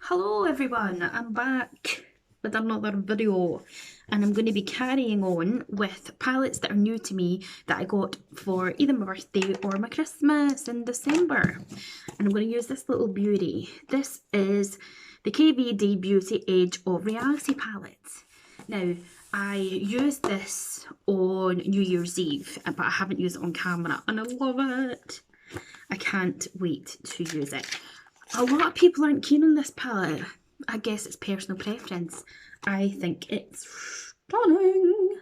Hello everyone, I'm back with another video and I'm going to be carrying on with palettes that are new to me that I got for either my birthday or my Christmas in December. And I'm going to use this little beauty. This is the KVD Beauty Age of Reality palette. Now, I used this on New Year's Eve, but I haven't used it on camera and I love it. I can't wait to use it. A lot of people aren't keen on this palette. I guess it's personal preference. I think it's stunning.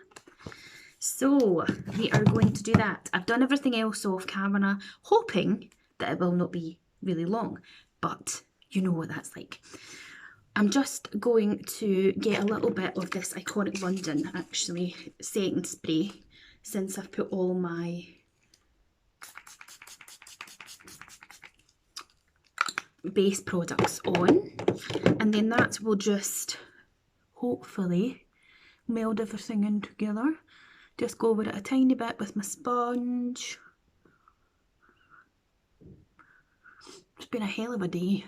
So we are going to do that. I've done everything else off camera, hoping that it will not be really long, but you know what that's like. I'm just going to get a little bit of this Iconic London, actually, setting spray, since I've put all my base products on, and then that will just hopefully meld everything in together. Just go over it a tiny bit with my sponge. It's been a hell of a day.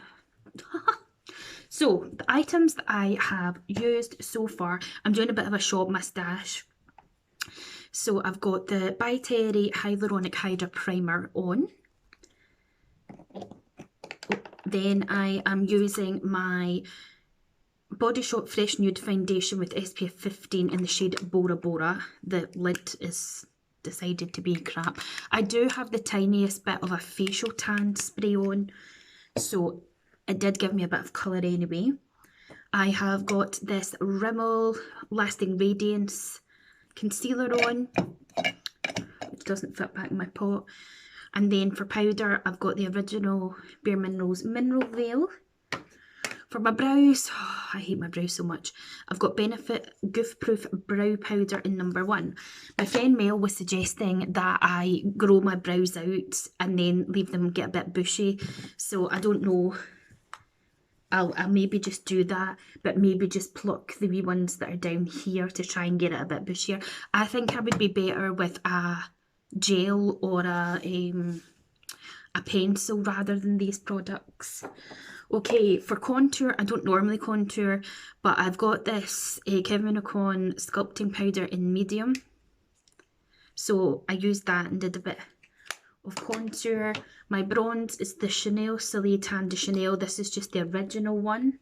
So the items that I have used so far, I'm doing a bit of a shop moustache. So I've got the By Terry Hyaluronic Hydra Primer on. Then I am using my Body Shop Fresh Nude Foundation with SPF 15 in the shade Bora Bora. The lid is decided to be crap. I do have the tiniest bit of a facial tan spray on, so it did give me a bit of colour anyway. I have got this Rimmel Lasting Radiance concealer on, which doesn't fit back in my pot. And then for powder, I've got the original Bare Minerals Mineral Veil. For my brows, oh, I hate my brows so much. I've got Benefit Goof Proof Brow Powder in number 1. My friend Mel was suggesting that I grow my brows out and then leave them get a bit bushy. So I don't know. I'll maybe just do that, but maybe just pluck the wee ones that are down here to try and get it a bit bushier. I think I would be better with a gel or a pencil rather than these products. Okay, for contour, I don't normally contour, but I've got this Kevyn Aucoin sculpting powder in medium. So I used that and did a bit of contour. My bronze is the Chanel Soleil Tan de Chanel. This is just the original one.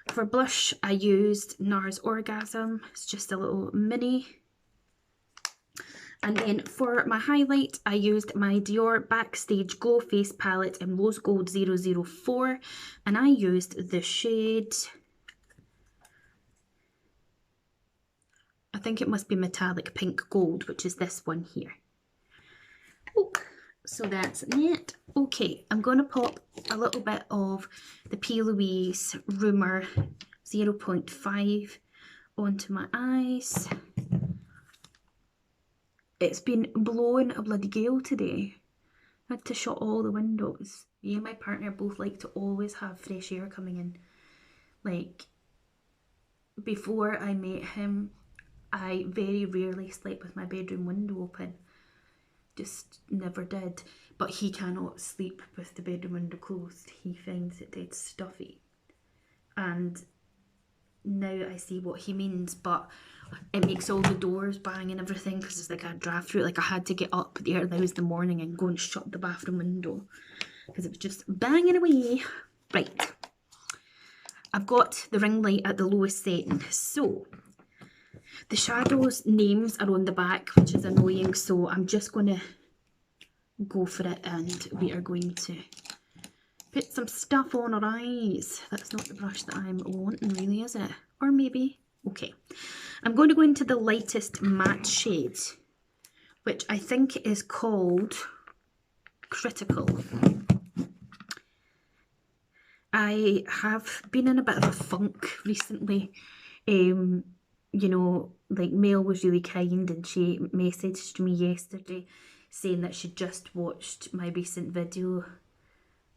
For blush, I used NARS Orgasm. It's just a little mini. And then for my highlight, I used my Dior Backstage Glow Face Palette in Rose Gold 004. And I used the shade, I think it must be Metallic Pink Gold, which is this one here. Oh, so that's it. Okay, I'm going to pop a little bit of the P. Louise Rumour 0.5 onto my eyes. It's been blowing a bloody gale today. I had to shut all the windows. Me and my partner both like to always have fresh air coming in. Like, before I met him, I very rarely slept with my bedroom window open. Just never did. But he cannot sleep with the bedroom window closed. He finds it dead stuffy. And now I see what he means, but it makes all the doors bang and everything because it's like a draft through it. Like I had to get up the early hours of the morning and go and shut the bathroom window because it was just banging away. Right, I've got the ring light at the lowest setting. So the shadows names are on the back, which is annoying, so I'm just going to go for it and we are going to put some stuff on our eyes. That's not the brush that I'm wanting really, is it? Or maybe. Okay. I'm going to go into the lightest matte shade, which I think is called Critical. I have been in a bit of a funk recently. You know, like Mel was really kind and she messaged me yesterday saying that she just watched my recent video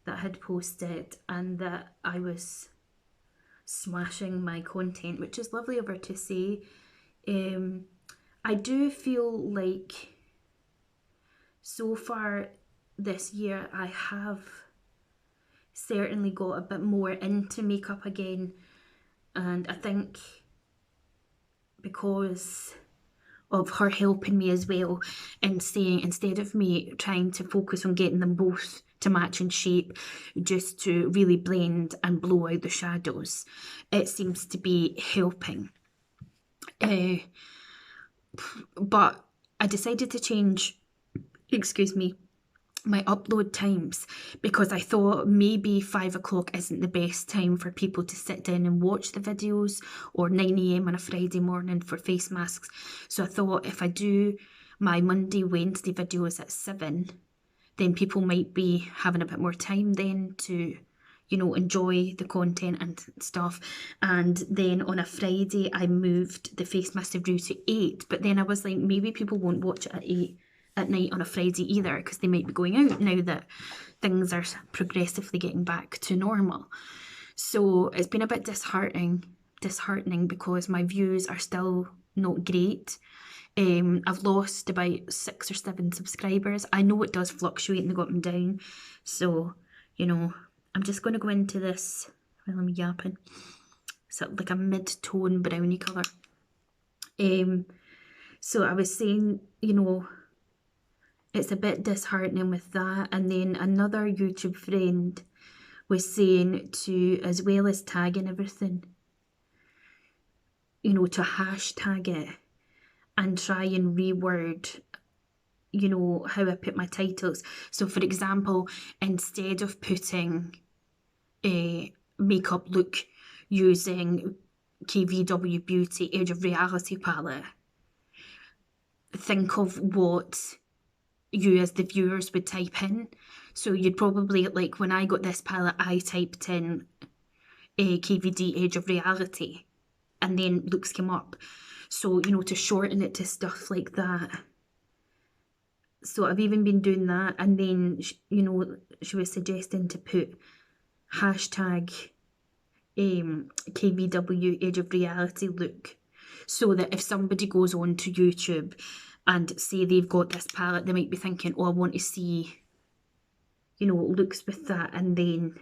that I had posted and that I was smashing my content, which is lovely of her to say. I do feel like so far this year I have certainly got a bit more into makeup again, and I think because of her helping me as well and saying instead of me trying to focus on getting them both to match in shape just to really blend and blow out the shadows, it seems to be helping. Uh, but I decided to change, excuse me, my upload times because I thought maybe 5 o'clock isn't the best time for people to sit down and watch the videos, or 9 a.m. on a Friday morning for face masks. So I thought if I do my Monday, Wednesday videos at 7, then people might be having a bit more time then to, you know, enjoy the content and stuff. And then on a Friday, I moved the face mask review to 8, but then I was like, maybe people won't watch it at 8 at night on a Friday either because they might be going out now that things are progressively getting back to normal. So it's been a bit disheartening because my views are still not great. I've lost about 6 or 7 subscribers. I know it does fluctuate and they go up and down. So, you know, I'm just going to go into this while I'm yapping. So like a mid-tone brownie colour. So I was saying, you know, it's a bit disheartening with that. And then another YouTube friend was saying to, as well as tagging everything, you know, to hashtag it and try and reword, you know, how I put my titles. So for example, instead of putting a makeup look using KVW Beauty Edge of Reality palette, think of what you as the viewers would type in. So you'd probably, like when I got this palette, I typed in a KVD Edge of Reality and then looks came up. So, you know, to shorten it to stuff like that. So I've even been doing that. And then, you know, she was suggesting to put hashtag KVW Edge of Reality look, so that if somebody goes on to YouTube and say they've got this palette, they might be thinking, oh, I want to see, you know, looks with that, and then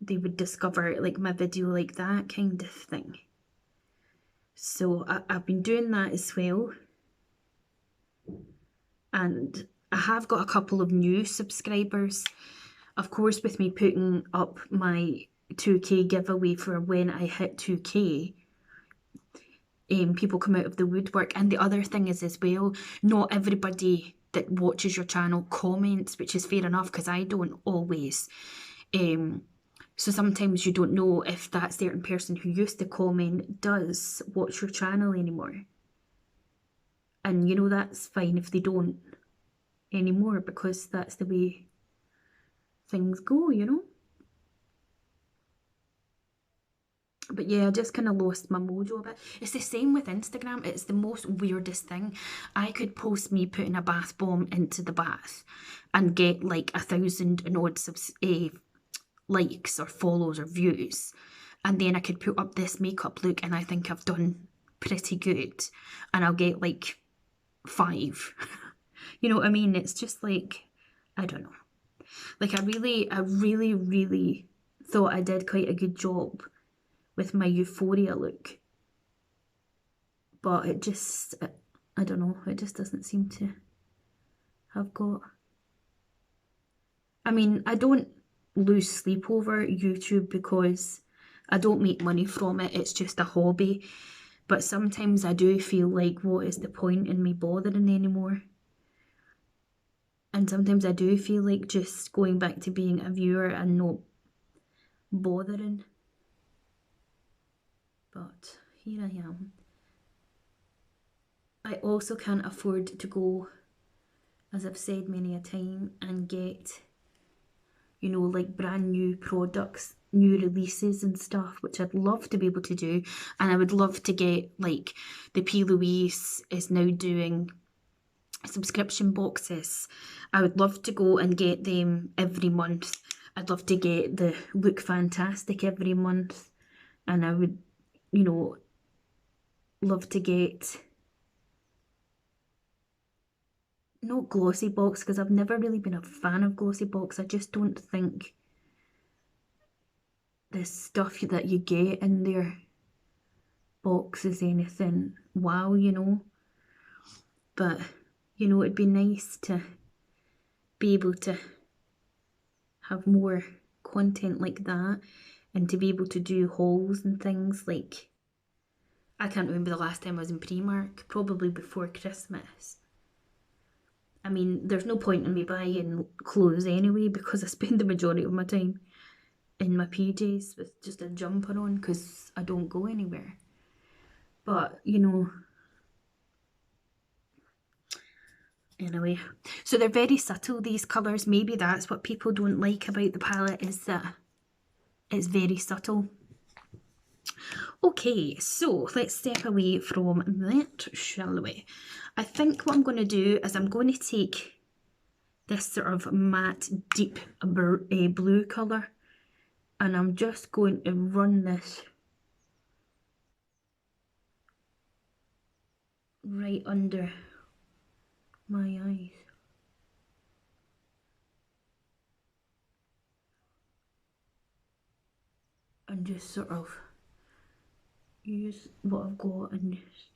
they would discover like my video like that kind of thing. So I've been doing that as well. And I have got a couple of new subscribers. Of course, with me putting up my 2K giveaway for when I hit 2K, people come out of the woodwork. And the other thing is as well, not everybody that watches your channel comments, which is fair enough because I don't always. So sometimes you don't know if that certain person who used to comment does watch your channel anymore. And you know, that's fine if they don't anymore because that's the way things go, you know. But yeah, I just kind of lost my mojo a bit. It's the same with Instagram. It's the most weirdest thing. I could post me putting a bath bomb into the bath and get like 1,000 and odd likes or follows or views. And then I could put up this makeup look and I think I've done pretty good. And I'll get like 5. You know what I mean? It's just like, I don't know. Like I really thought I did quite a good job with my Euphoria look. But it just, I don't know, it just doesn't seem to have got... I mean, I don't lose sleep over YouTube because I don't make money from it. It's just a hobby. But sometimes I do feel like, what is the point in me bothering anymore? And sometimes I do feel like just going back to being a viewer and not bothering. But here I am. I also can't afford to go, as I've said many a time, and get, you know, like brand new products, new releases and stuff, which I'd love to be able to do. And I would love to get, like, the P. Louise is now doing subscription boxes. I would love to go and get them every month. I'd love to get the Look Fantastic every month. And I would, you know, love to get not glossy box, because I've never really been a fan of glossy box. I just don't think the stuff that you get in their box is anything wow, you know. But, you know, it'd be nice to be able to have more content like that and to be able to do hauls and things. Like, I can't remember the last time I was in Primark, probably before Christmas. I mean, there's no point in me buying clothes anyway because I spend the majority of my time in my PJs with just a jumper on because I don't go anywhere. But, you know, anyway. So they're very subtle, these colours. Maybe that's what people don't like about the palette, is that it's very subtle. Okay, so let's step away from that, shall we? I think what I'm going to do is I'm going to take this sort of matte, deep blue colour, and I'm just going to run this right under my eyes. And just sort of use what I've got and just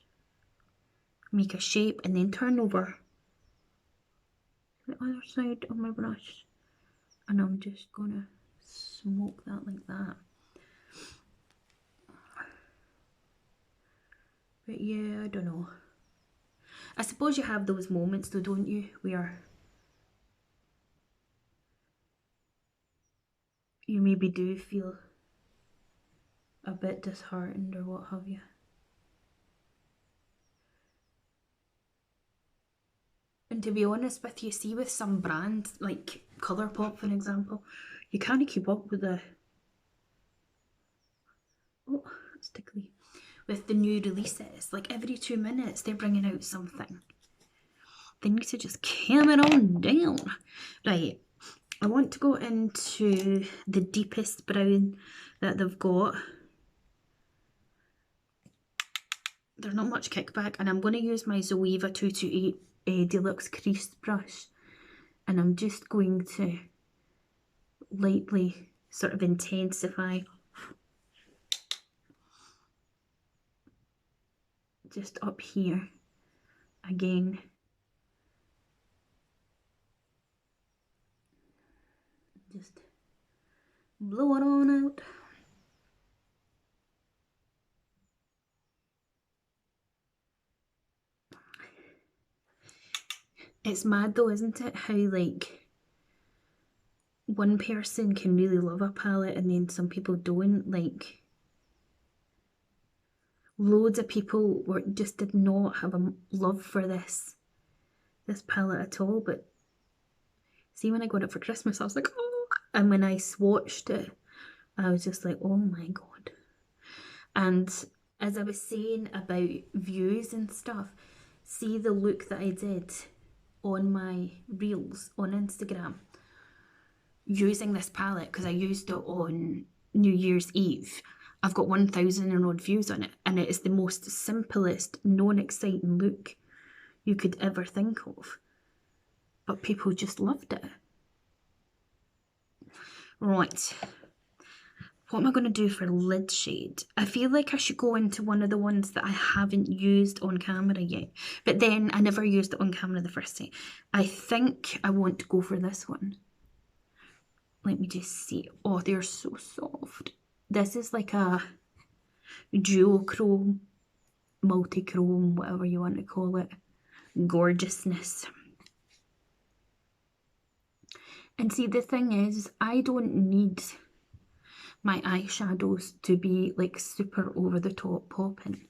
make a shape and then turn over the other side of my brush. And I'm just gonna smoke that like that. But yeah, I don't know. I suppose you have those moments though, don't you, where you maybe do feel a bit disheartened or what have you. And to be honest with you, see with some brands like Colourpop for example, you can't keep up with the it's tickly. With the new releases. Like every 2 minutes they're bringing out something. They need to just calm it on down. Right, I want to go into the deepest brown that they've got. There's not much kickback, and I'm going to use my Zoeva 228 Deluxe Crease Brush, and I'm just going to lightly sort of intensify just up here again. Just blow it on out. It's mad though, isn't it, how like one person can really love a palette and then some people don't. Like loads of people just did not have a love for this palette at all. But see, when I got it for Christmas I was like, oh, and when I swatched it I was just like, oh my god. And as I was saying about views and stuff, see the look that I did on my reels on Instagram using this palette, because I used it on New Year's Eve. I've got 1,000 and odd views on it, and it is the most simplest, non-exciting look you could ever think of. But people just loved it. Right. What am I going to do for lid shade? I feel like I should go into one of the ones that I haven't used on camera yet. But then I never used it on camera the first time. I think I want to go for this one. Let me just see. Oh, they're so soft. This is like a duochrome, multi-chrome, whatever you want to call it. Gorgeousness. And see, the thing is, I don't need my eyeshadows to be like super over the top popping.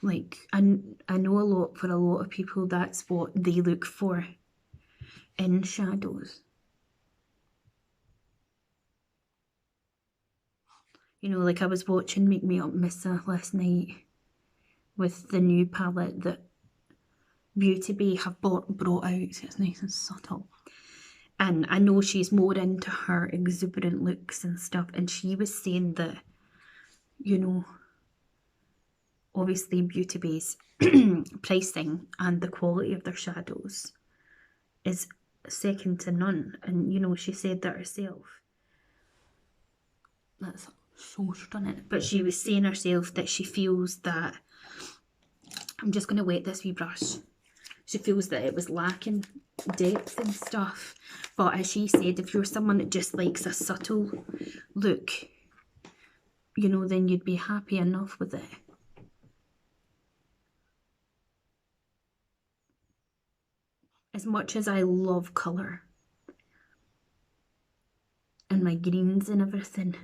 Like, I know for a lot of people that's what they look for in shadows. You know, like I was watching Make Me Up Missa last night with the new palette that Beauty Bay have brought out, so it's nice and subtle. And I know she's more into her exuberant looks and stuff, and she was saying that, you know, obviously Beauty Bay's pricing and the quality of their shadows is second to none. And you know, she said that herself. That's so stunning. But she was saying herself that she feels that, I'm just going to wet this wee brush. She feels that it was lacking depth and stuff. But as she said, if you're someone that just likes a subtle look, you know, then you'd be happy enough with it. As much as I love colour and my greens and everything,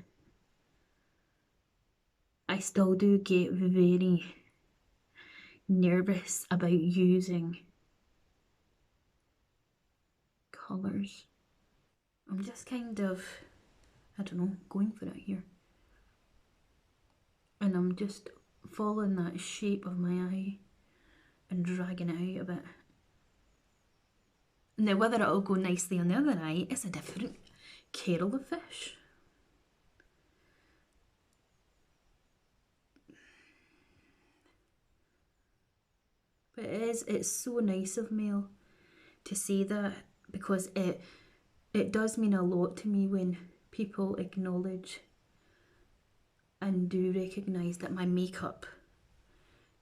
I still do get very nervous about using colours. I'm just kind of, I don't know, going for it here. And I'm just following that shape of my eye and dragging it out a bit. Now whether it'll go nicely on the other eye is a different kettle of fish. But it's so nice of Mel to say that, because it does mean a lot to me when people acknowledge and do recognise that my makeup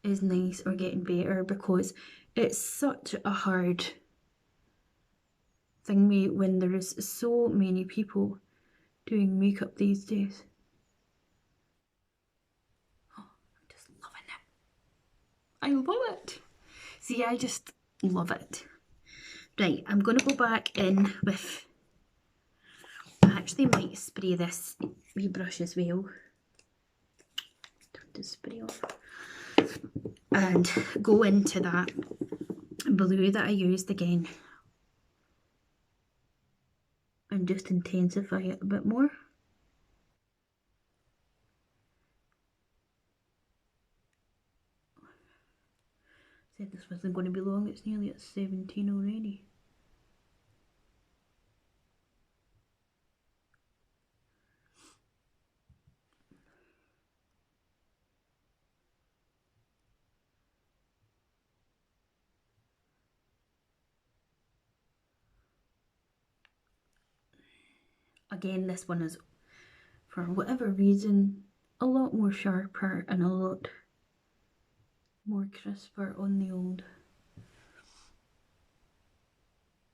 is nice or getting better, because it's such a hard thing when there is so many people doing makeup these days. Oh, I'm just loving it. I love it. See, I just love it. Right, I'm going to go back in with, I actually might spray this wee brush as well. Turn the spray off. And go into that blue that I used again and just intensify it a bit more. Said this wasn't going to be long, it's nearly at 17 already. Again, this one is, for whatever reason, a lot more sharper and a lot more crisper on the old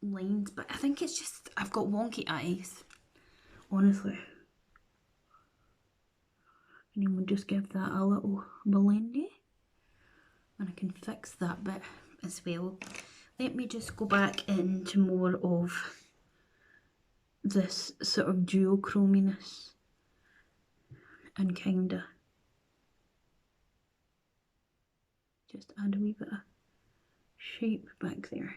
lines, but I think it's just I've got wonky eyes, honestly. And then we'll just give that a little blendy, and I can fix that bit as well. Let me just go back into more of this sort of duochrominess and kinda just add a wee bit of shape back there.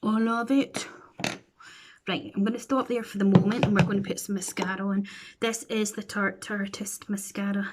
I love it. Right, I'm going to stop there for the moment and we're going to put some mascara on. This is the Tarte Artist Mascara.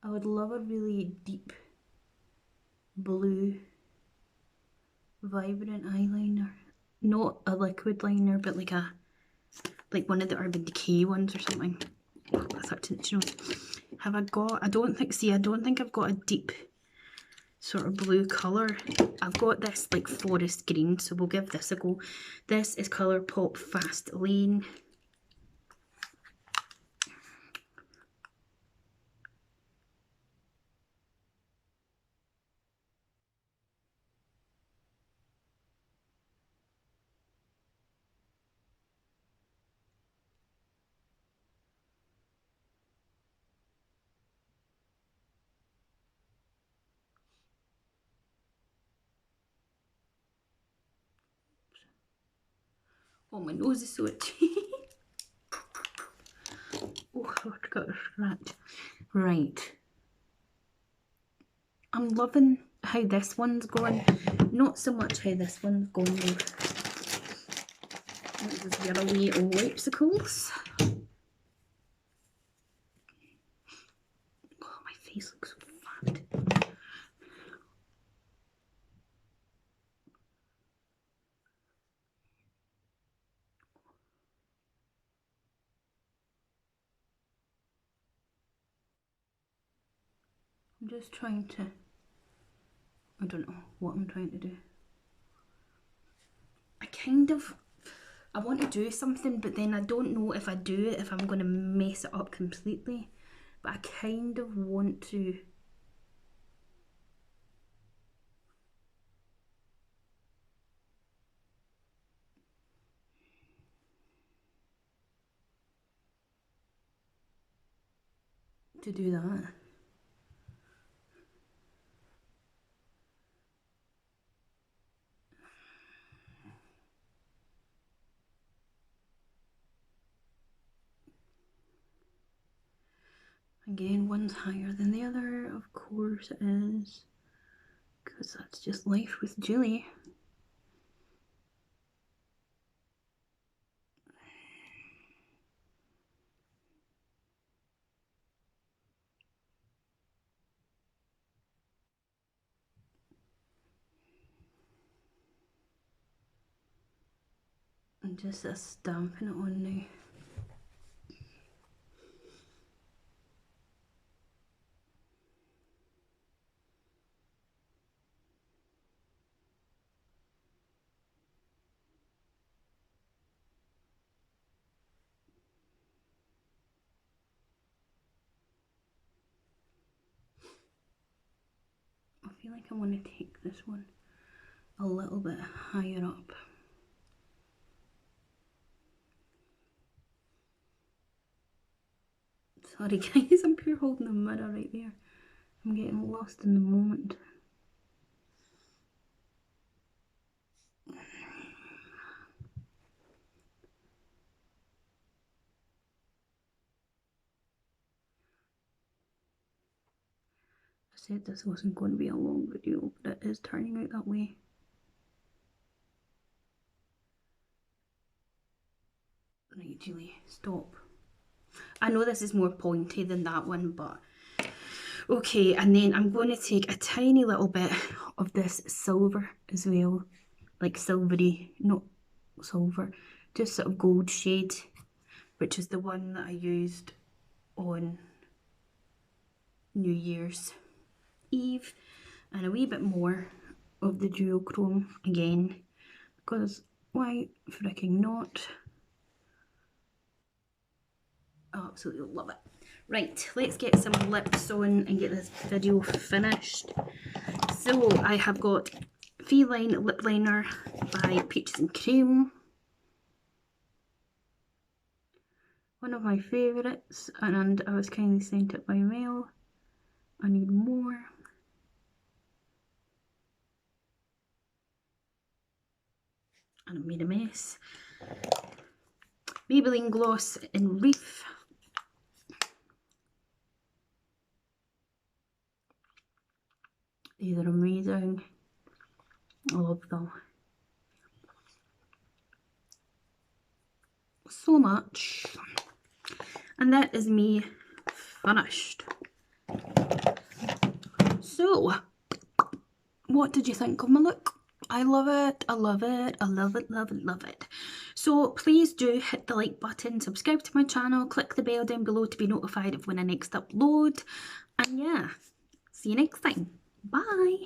I would love a really deep blue vibrant eyeliner. Not a liquid liner, but like one of the Urban Decay ones or something. That's up to, you know. Have I got, I don't think I've got a deep sort of blue colour. I've got this like forest green, so we'll give this a go. This is Colourpop Fast Lane. Oh, my nose is so itchy. Oh, I've got a scratch. Right. I'm loving how this one's going. Not so much how this one's going though. This is your wee lipsicles. Oh, my face looks so fat. I'm just trying to, I don't know what I'm trying to do. I want to do something, but then I don't know if I do it, if I'm going to mess it up completely. But I kind of want to do that. Again, one's higher than the other, of course it is, because that's just life with Julie. And just stamping it on now. I feel like I want to take this one a little bit higher up. Sorry guys, I'm pure holding the mirror right there. I'm getting lost in the moment. I said this wasn't going to be a long video, but it is turning out that way. Right, Julie, stop. I know this is more pointy than that one, but okay. And then I'm going to take a tiny little bit of this silver as well, like silvery, not silver, just sort of gold shade, which is the one that I used on New Year's Eve, and a wee bit more of the duochrome again, because why fricking not? I absolutely love it. Right, let's get some lips on and get this video finished. So I have got Feline Lip Liner by Peaches and Cream. One of my favourites, and I was kindly sent it by mail. I need more. And I made a mess. Maybelline Gloss in Reef. These are amazing. I love them so much. And that is me finished. So, what did you think of my look? I love it, I love it, I love it, love it, love it. So please do hit the like button, subscribe to my channel, click the bell down below to be notified of when I next upload. And yeah, see you next time. Bye.